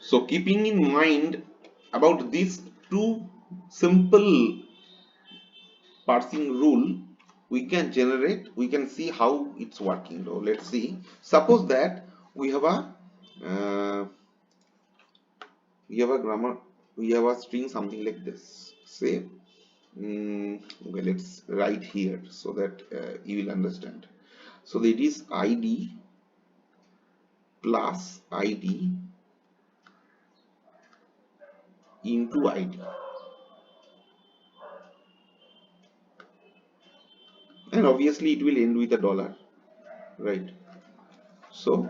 So keeping in mind about these two simple parsing rule, we can see how it's working. So let's see. Suppose that we have a uh, we have a grammar, we have a string something like this. Say, okay, let's write here so that you will understand. So it is id plus id into id, and obviously it will end with a dollar, right? So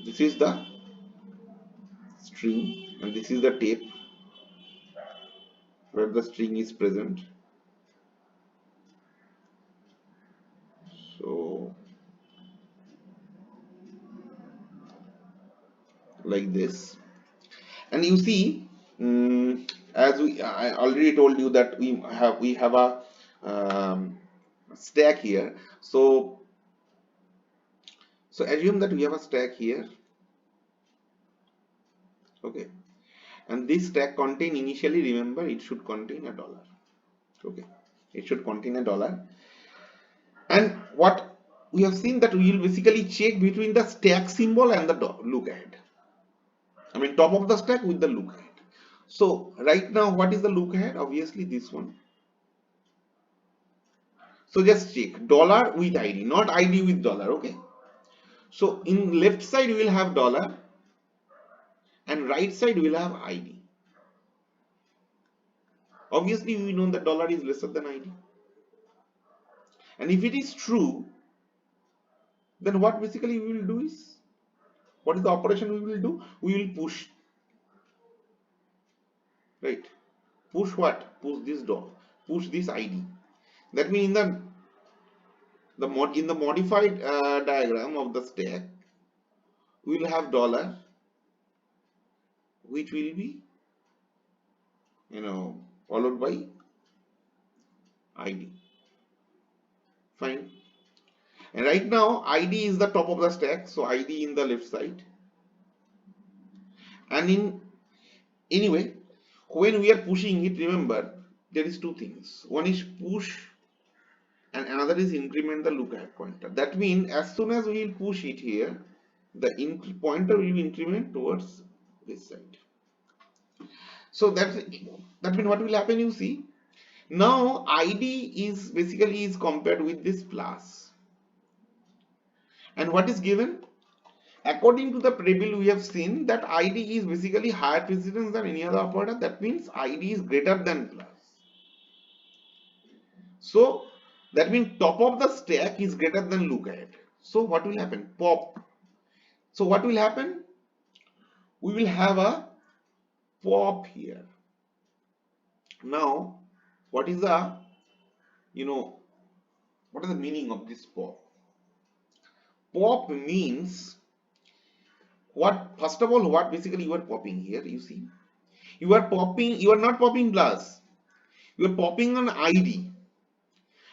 this is the string and this is the tape where the string is present. So like this, and you see, as I already told you that we have a stack here. So assume that we have a stack here, okay, and this stack contain initially, remember, it should contain a dollar, okay, it should contain a dollar. And what we have seen that we will basically check between the stack symbol and the look ahead. I mean top of the stack with the look ahead. So right now what is the look ahead? Obviously this one. So just check dollar with id, not id with dollar, okay. So in left side we will have dollar and right side we will have id. Obviously we know that dollar is lesser than id. And if it is true, then what basically we will do is, what is the operation we will do? We will push, right? Push what? Push this dollar, push this id. That means in in the modified diagram of the stack, we will have dollar, which will be, followed by id. Fine. And right now id is the top of the stack, so id in the left side. And in anyway, when we are pushing it, remember there is two things. One is push and another is increment the look ahead pointer. That means as soon as we will push it here, the pointer will be increment towards this side. So that means what will happen, you see. Now id is basically is compared with this plus. And what is given? According to the table we have seen that id is basically higher precedence than any other operator. That means id is greater than plus. So that means top of the stack is greater than look ahead. So what will happen? Pop. So what will happen? We will have a pop here. Now, what is the, what is the meaning of this pop? Pop means what? First of all, what basically you are popping here, you see. You are popping, you are not popping plus. You are popping an ID.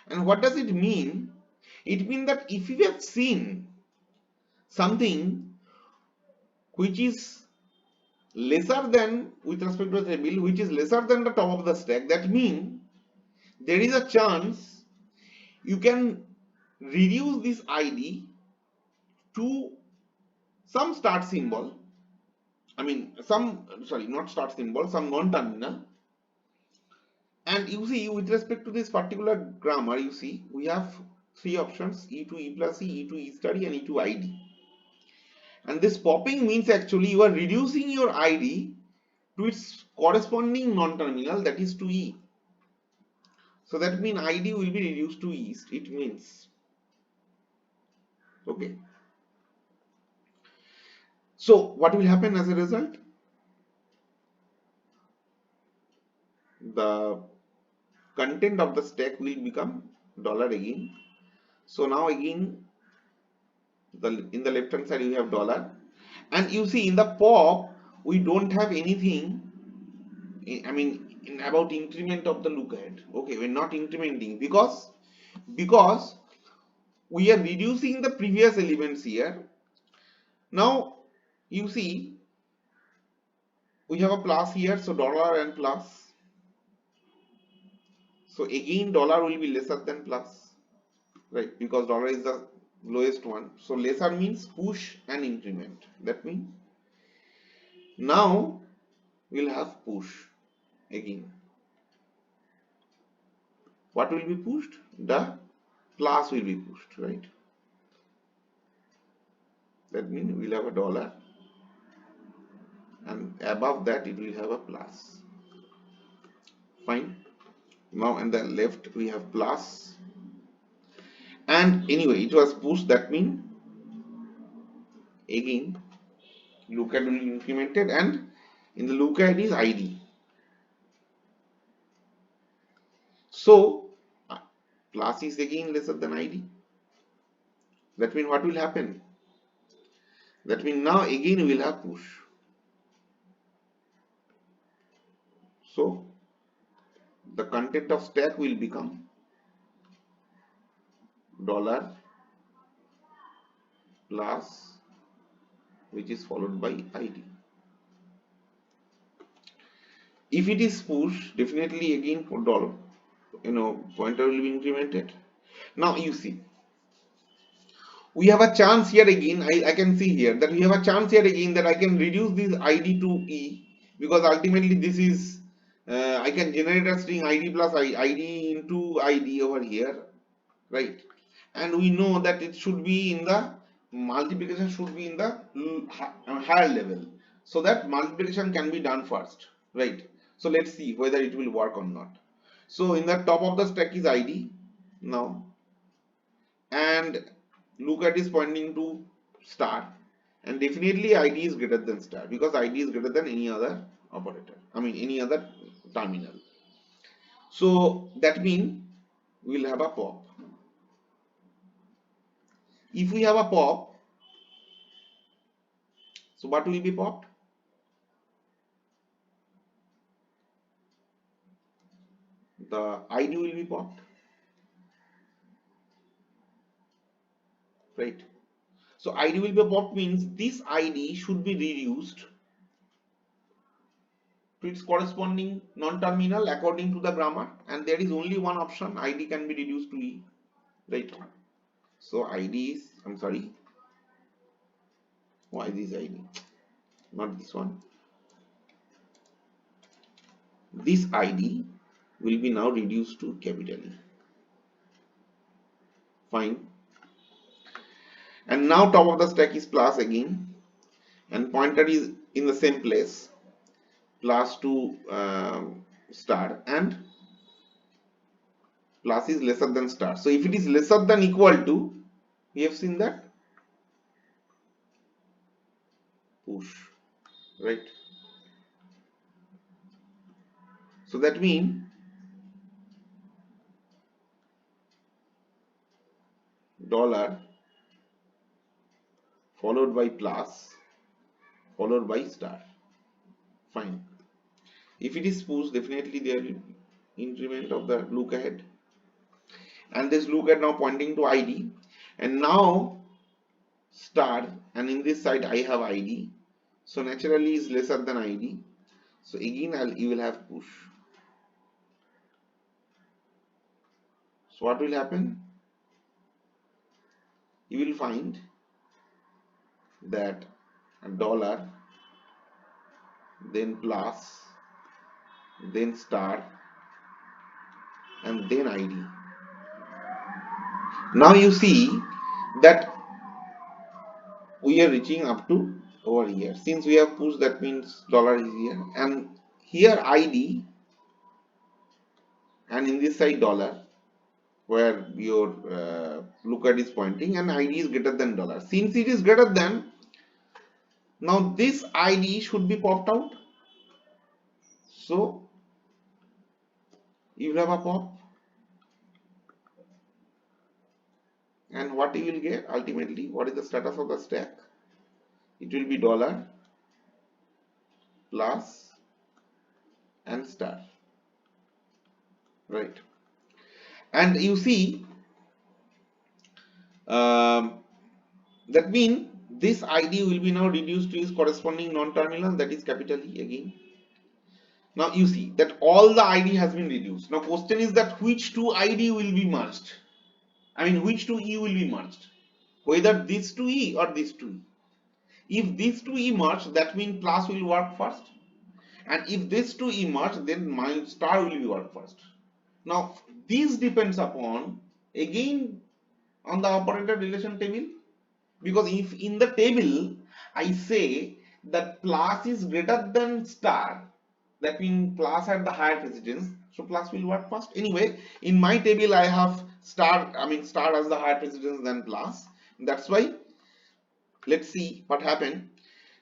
And what does it mean? It means that if you have seen something which is lesser than, with respect to the table, which is lesser than the top of the stack, that means there is a chance you can reduce this ID to some start symbol. I mean, not start symbol, some non-terminal. And you see, with respect to this particular grammar, you see, we have three options: E to E plus E, E to E study, and E to ID. And this popping means actually you are reducing your ID to its corresponding non-terminal, that is to E. So that means ID will be reduced to E. It means, okay. So what will happen as a result? The content of the stack will become dollar again. So now again, in the left hand side you have dollar, and you see in the pop we don't have anything. I mean, about increment of the look ahead. Okay, we're not incrementing because we are reducing the previous elements here. Now you see, We have a plus here, so dollar and plus. So again dollar will be lesser than plus, right? Because dollar is the lowest one. So lesser means push and increment. That means now we'll have push again. What will be pushed? The plus will be pushed, right? That means we'll have a dollar and above that it will have a plus. Fine. Now in the left we have plus, and anyway it was pushed. That means again lookup will be implemented, and in the lookup is ID. So plus is again lesser than ID. That means what will happen? That means now again we will have push. So the content of stack will become dollar plus, which is followed by ID. If it is push, definitely again for dollar, pointer will be incremented. Now you see, we have a chance here again. I can see here that we have a chance here again that I can reduce this ID to E, because ultimately this is I can generate a string ID plus ID into ID over here, right? And we know that it should be in the multiplication should be in the higher level, so that multiplication can be done first, right? So let's see whether it will work or not. So in the top of the stack is ID now, and look at is pointing to star, and definitely ID is greater than star because ID is greater than any other operator, I mean any other terminal. So that means we'll have a pop. If we have a pop, so what will be popped? The ID will be popped, right? So ID will be popped means this ID should be reduced to its corresponding non-terminal according to the grammar, and there is only one option: ID can be reduced to E, right? So ID is, I'm sorry, why this ID? Not this one. This ID will be now reduced to capital E. Fine. And now top of the stack is plus again, and pointer is in the same place, plus to star, and plus is lesser than star. So if it is lesser than equal to, we have seen that push, right? So that means dollar followed by plus followed by star. Fine. If it is push, definitely there will be increment of the look ahead, and this look ahead now pointing to ID, and now star, and in this side I have ID, so naturally is lesser than ID. So again you will have push. So what will happen? You will find that dollar, then plus, then star, and then ID. Now you see that we are reaching up to over here. Since we have pushed, that means dollar is here, and here ID, and in this side dollar, where your lookup is pointing, and ID is greater than dollar. Since it is greater than, now this ID should be popped out. So you will have a pop, and what you will get ultimately, what is the status of the stack? It will be dollar plus and star, right? And you see, that means This ID will be now reduced to its corresponding non-terminal, that is capital E again. Now you see that all the ID has been reduced. Now question is that which two ID will be merged? I mean which two E will be merged? Whether this two E or this two E. If these two E merge, that means plus will work first. And if these two E merge, then my star will be work first. Now this depends upon again on the operator relation table, because if in the table I say that plus is greater than star, that means plus had the higher precedence, so plus will work first. Anyway, in my table I have star, I mean star has the higher precedence than plus. That's why let's see what happened.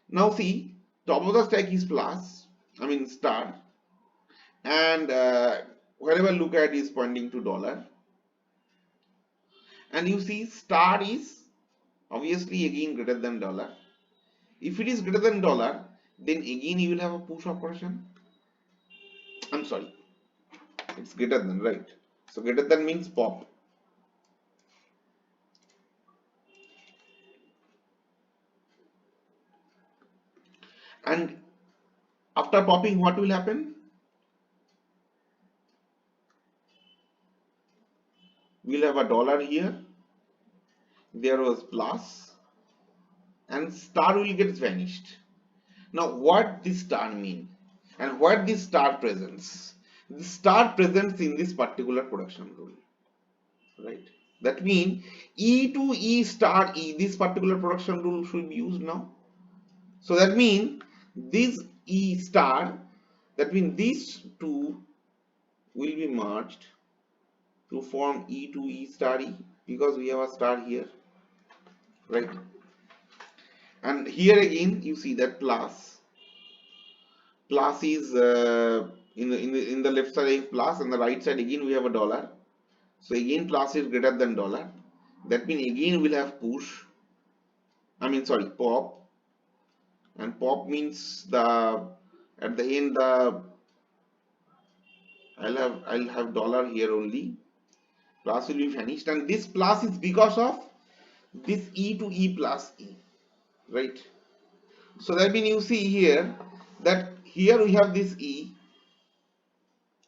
Now see, top of the stack is plus, I mean star, and wherever look at is pointing to dollar, and you see star is obviously again greater than dollar. If it is greater than dollar, then again you will have a push operation. I'm sorry, it's greater than, right? So greater than means pop. And after popping, what will happen? We'll have a dollar here. There was plus, and star will get vanished. Now, what this star mean, and what this star presents? The star presents in this particular production rule, right? That means E to E star E, this particular production rule should be used now. So that means this E star, that means these two will be merged to form E to E star E, because we have a star here, right? And here again you see that plus is in the left side is plus, and the right side again we have a dollar. So again plus is greater than dollar. That means again we'll have push. I mean sorry, pop. And pop means the at the end the I'll have dollar here only. Plus will be vanished, and this plus is because of this E to E plus E, right? So that means you see here that here we have this E,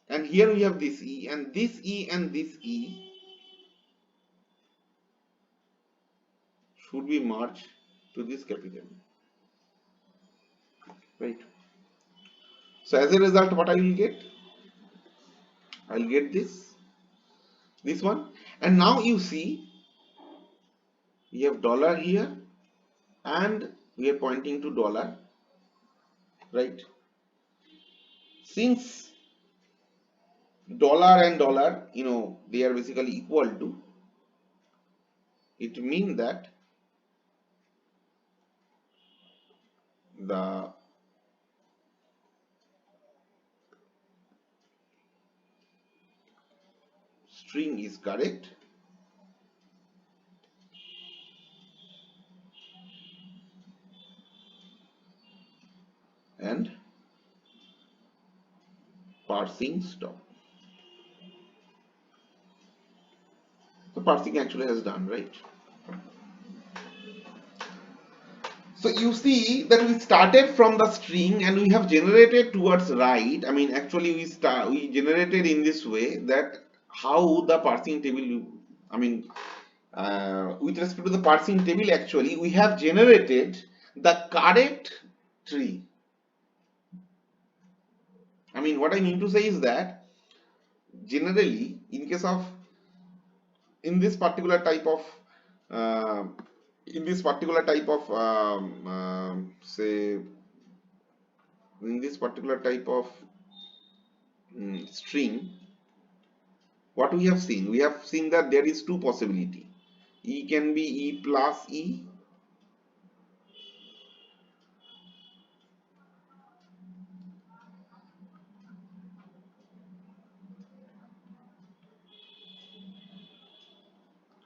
and here we have this E, and this E and this E should be merged to this capital, right? So as a result, what I will get? I will get this one, and now you see we have dollar here, and we are pointing to dollar, right? Since dollar and dollar, they are basically equal to, it means that the string is correct, and parsing stop. The parsing actually has done, right? So you see that we started from the string and we have generated towards right. I mean actually we generated in this way, that how the parsing table, I mean with respect to the parsing table, actually we have generated the correct tree. I mean what I mean to say is that generally in case of in this particular type of uh, say in this particular type of string, what we have seen that there is two possibility. E can be E plus E,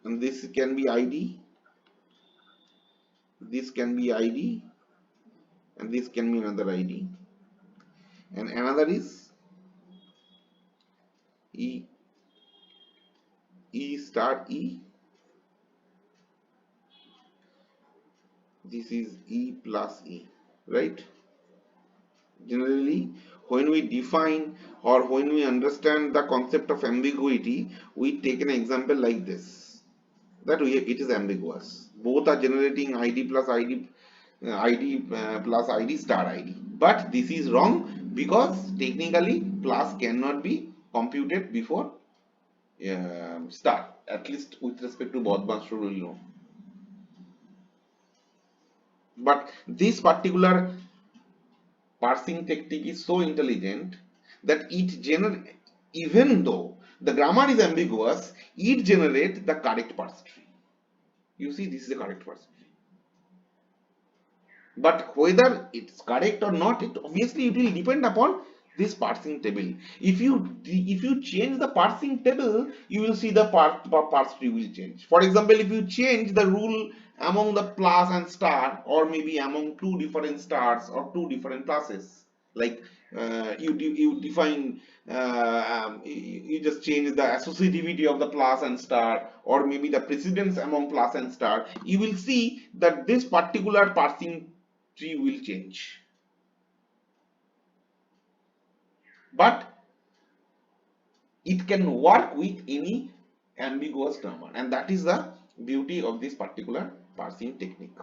and this can be ID, this can be ID, and this can be another ID, and another is E E star E, This is E plus E, right? Generally, when we define or when we understand the concept of ambiguity, we take an example like this, that it is ambiguous. Both are generating ID plus ID, ID plus ID star ID. But this is wrong because technically plus cannot be computed before star, at least with respect to Bodmas rule, you know. But this particular parsing technique is so intelligent that it generate, even though the grammar is ambiguous, it generates the correct parse tree. You see, this is the correct parse tree. But whether it's correct or not, it obviously it will depend upon this parsing table. If you change the parsing table, you will see the parse tree will change. For example, if you change the rule among the plus and star, or maybe among two different stars or two different classes, like you define you just change the associativity of the plus and star, or maybe the precedence among plus and star, you will see that this particular parsing tree will change. But it can work with any ambiguous grammar, and that is the beauty of this particular parsing technique.